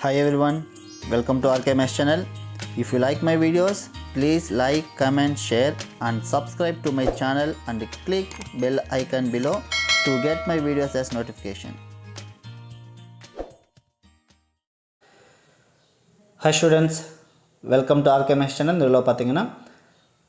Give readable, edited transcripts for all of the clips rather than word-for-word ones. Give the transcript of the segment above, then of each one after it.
Hi everyone, welcome to RKMS channel. If you like my videos, please like, comment, share and subscribe to my channel and click bell icon below to get my videos as notification. Hi students, welcome to RKMS channel. இதில் பார்த்தீங்கன்னா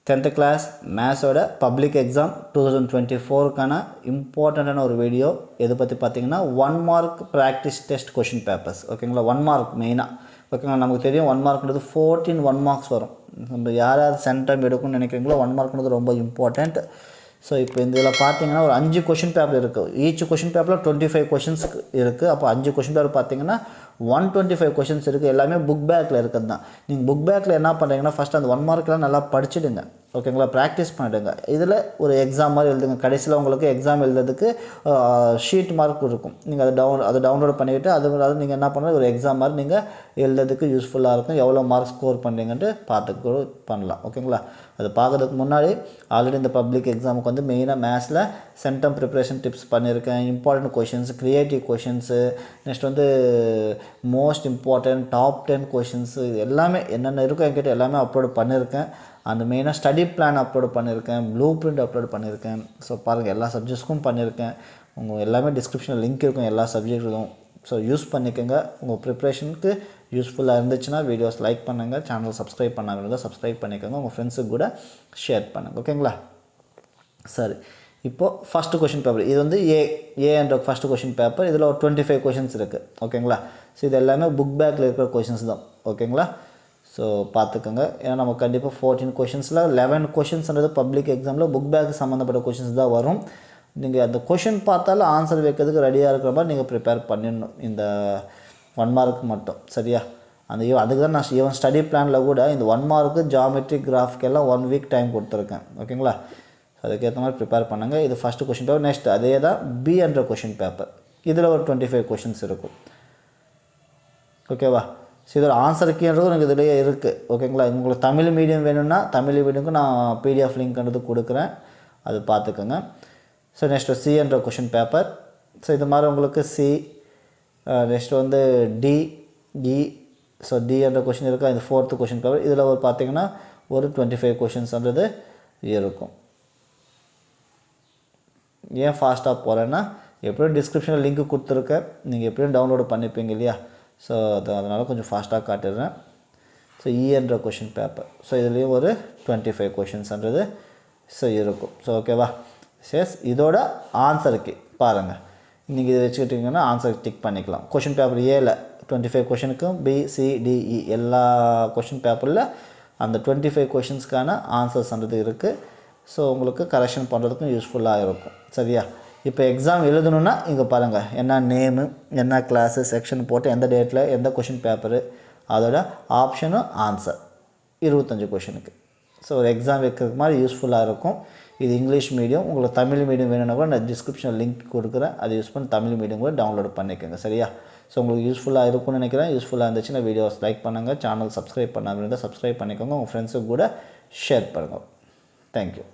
10th class மேத்ஸோட public exam 2024க்கான இம்பார்ட்டண்ட்டான ஒரு video. எது பற்றி பார்த்தீங்கன்னா 1 mark practice test question papers. ஓகேங்களா, 1 mark மெயினாக. ஓகேங்களா, நமக்கு தெரியும் 1 மார்க்ன்றது 14 1 மார்க்ஸ் வரும். நம்ம யார் சென்டம் எடுக்கணும்னு நினைக்கிறீங்களோ 1 மார்க்ன்றது ரொம்ப இம்பார்ட்டண்ட். ஸோ இப்போ இந்த இதில் பார்த்தீங்கன்னா ஒரு 5 கொஷின் பேப்பர் இருக்குது. ஈச் கொஷின் பேப்பரில் 25 கொஷின்ஸ் இருக்குது. அப்போ 5 கொஷின் பேப்பர் பார்த்தீங்கன்னா 125 கொஷின்ஸ் இருக்குது. எல்லாமே புக் பேக்கில் இருக்கிறது தான். நீங்கள் புக் பேக்கில் என்ன பண்ணுறீங்கன்னா ஃபஸ்ட்டு அந்த 1 மார்க்கெலாம் நல்லா படிச்சுடுங்க. ஓகேங்களா, ப்ராக்டிஸ் பண்ணிவிடுங்க. இதில் ஒரு எக்ஸாம் மாதிரி எழுதுங்க. கடைசியில் உங்களுக்கு எக்ஸாம் எழுதுறதுக்கு ஷீட் மார்க் இருக்கும். நீங்கள் அதை டவுன்லோட் பண்ணிவிட்டு அது நீங்கள் என்ன பண்ணுறது, ஒரு எக்ஸாம் மாதிரி நீங்கள் எழுதுறதுக்கு யூஸ்ஃபுல்லாக இருக்கும். எவ்வளோ மார்க் ஸ்கோர் பண்ணுறீங்கன்ட்டு பார்த்துக்க பண்ணலாம். ஓகேங்களா, அது பார்க்கறதுக்கு முன்னாடி ஆல்ரெடி இந்த பப்ளிக் எக்ஸாமுக்கு வந்து மெயினாக மேத்ஸில் சென்டம் ப்ரிப்ரேஷன் டிப்ஸ் பண்ணியிருக்கேன். Important questions, creative questions, next வந்து மோஸ்ட் இம்பார்ட்டன்ட் டாப் 10 கொஷின்ஸு, இது எல்லாமே என்னென்ன இருக்கோ என்கிட்ட எல்லாமே அப்லோட் பண்ணியிருக்கேன். அந்த மெயினாக ஸ்டடி பிளான் அப்லோட் பண்ணியிருக்கேன், ப்ளூ பிரிண்ட் அப்லோட் பண்ணியிருக்கேன். ஸோ பாருங்கள், எல்லா சப்ஜெக்ட்ஸ்க்கும் பண்ணியிருக்கேன். உங்கள் எல்லாமே டிஸ்கிரிப்ஷனில் லிங்க் இருக்கும் எல்லா சப்ஜெக்ட்டும். ஸோ யூஸ் பண்ணிக்கோங்க. உங்கள் ப்ரிப்ரேஷனுக்கு யூஸ்ஃபுல்லாக இருந்துச்சுன்னா வீடியோஸ் லைக் பண்ணுங்கள். சேனல் சப்ஸ்கிரைப் பண்ணாமல் இருந்தால் சப்ஸ்கிரைப் பண்ணிக்கோங்க. உங்கள் ஃப்ரெண்ட்ஸுக்கு கூட ஷேர் பண்ணுங்கள். ஓகேங்களா, சரி. இப்போது ஃபஸ்ட்டு கொஷின் பேப்பர் இது வந்து என்ற ஃபஸ்ட்டு கொஷின் பேப்பர். இதில் ஒரு 25 கொஷின்ஸ் இருக்குது. ஓகேங்களா, ஸோ இது எல்லாமே புக் பேக்கில் இருக்கிற கொஷின்ஸ் தான். ஓகேங்களா, ஸோ பார்த்துக்கோங்க. ஏன்னா நம்ம கண்டிப்பாக 14 கொஷின்ஸில் 11 கொஷின்ஸ்ன்றது பப்ளிக் எக்ஸாமில் புக் பேக் சம்மந்தப்பட்ட கொஷின்ஸ் தான் வரும். நீங்கள் அந்த கொஷின் பார்த்தாலும் ஆன்சர் வைக்கிறதுக்கு ரெடியாக இருக்கிற மாதிரி நீங்கள் ப்ரிப்பேர் பண்ணிடணும். இந்த 1 மார்க்கு மட்டும் சரியா. அதுக்கு தான் நான் ஈவன் ஸ்டடி பிளானில் கூட இந்த 1 மார்க்கு ஜாமெட்ரி கிராஃப்க்கெல்லாம் 1 வீக் டைம் கொடுத்துருக்கேன். ஓகேங்களா, அதுக்கேற்ற மாதிரி ப்ரிப்பேர் பண்ணுங்கள். இது ஃபஸ்ட்டு கொஷின் பேப்பர். நெக்ஸ்ட் அதே தான் பி என்ற கொஷின் பேப்பர். இதில் ஒரு 25 கொஷின்ஸ் இருக்கும். ஓகேவா, ஸோ இதோட ஆன்சர் கீன்றது எனக்கு இதிலேயே இருக்குது. ஓகேங்களா, உங்களுக்கு தமிழ் மீடியம் வேணும்னா தமிழ் மீடியமுக்கு நான் பிடிஎஃப் லிங்க்ன்றது கொடுக்குறேன், அது பார்த்துக்கோங்க. ஸோ நெக்ஸ்ட்டு சி என்ற கொஷின் பேப்பர். ஸோ இது மாதிரி உங்களுக்கு சி, நெக்ஸ்ட் வந்து டி, இ. ஸோ டி என்ற கொஷின் இருக்கா, இது 4th கொஷின் பேப்பர். இதில் ஒரு பார்த்தீங்கன்னா ஒரு 25 கொஷின்ஸ்ன்றது இருக்கும். ஏன் ஃபாஸ்ட்டாக போகிறேன்னா, எப்படியும் டிஸ்கிரிப்ஷனில் லிங்க் கொடுத்துருக்கேன், நீங்கள் எப்படியும் டவுன்லோடு பண்ணிப்பீங்க இல்லையா. ஸோ அதனால் கொஞ்சம் ஃபாஸ்ட்டாக காட்டிடுறேன். ஸோ இ என்ற கொஷின் பேப்பர். ஸோ இதுலேயும் ஒரு 25 கொஷின்ஸ்ன்றது இருக்கும். ஸோ ஓகேவா, சேஸ் இதோட ஆன்சருக்கு பாருங்கள். நீங்கள் இதை வச்சுக்கிட்டிங்கன்னா ஆன்சர் டிக் பண்ணிக்கலாம். கொஷின் பேப்பர் ஏல 25 கொஷினுக்கும் பி, சி, டி, இ எல்லா கொஷின் பேப்பரில் அந்த 25 கொஷின்ஸ்க்கான ஆன்சர்ஸ்ன்றது இருக்குது. ஸோ உங்களுக்கு கரெக்ஷன் பண்ணுறதுக்கும் யூஸ்ஃபுல்லாக இருக்கும். சரியா, இப்போ எக்ஸாம் எழுதணுன்னா இங்கே பாருங்கள், என்ன நேமு, என்ன கிளாஸு, செக்ஷன் போட்டு எந்த டேட்டில் எந்த கொஷின் பேப்பரு, அதோட ஆப்ஷனும் ஆன்சர் 25 கொஷினுக்கு. ஸோ ஒரு எக்ஸாம் வைக்கிறதுக்கு மாதிரி யூஸ்ஃபுல்லாக இருக்கும். இது இங்கிலீஷ் மீடியம். உங்களுக்கு தமிழ் மீடியம் வேணும்னா கூட நான் டிஸ்கிரிப்ஷனில் லிங்க் கொடுக்குறேன், அதை யூஸ் பண்ணி தமிழ் மீடியம் கூட டவுன்லோட் பண்ணிக்கோங்க. சரியா, ஸோ உங்களுக்கு யூஸ்ஃபுல்லாக இருக்கும்னு நினைக்கிறேன். யூஸ்ஃபுல்லாக இருந்துச்சுன்னா வீடியோஸ் லைக் பண்ணுங்கள். சேனல் சப்ஸ்கிரைப் பண்ணாமல் இருந்தால் சப்ஸ்கிரைப் பண்ணிக்கோங்க. உங்கள் ஃப்ரெண்ட்ஸுக்கு கூட ஷேர் பண்ணுங்கள். தேங்க்யூ.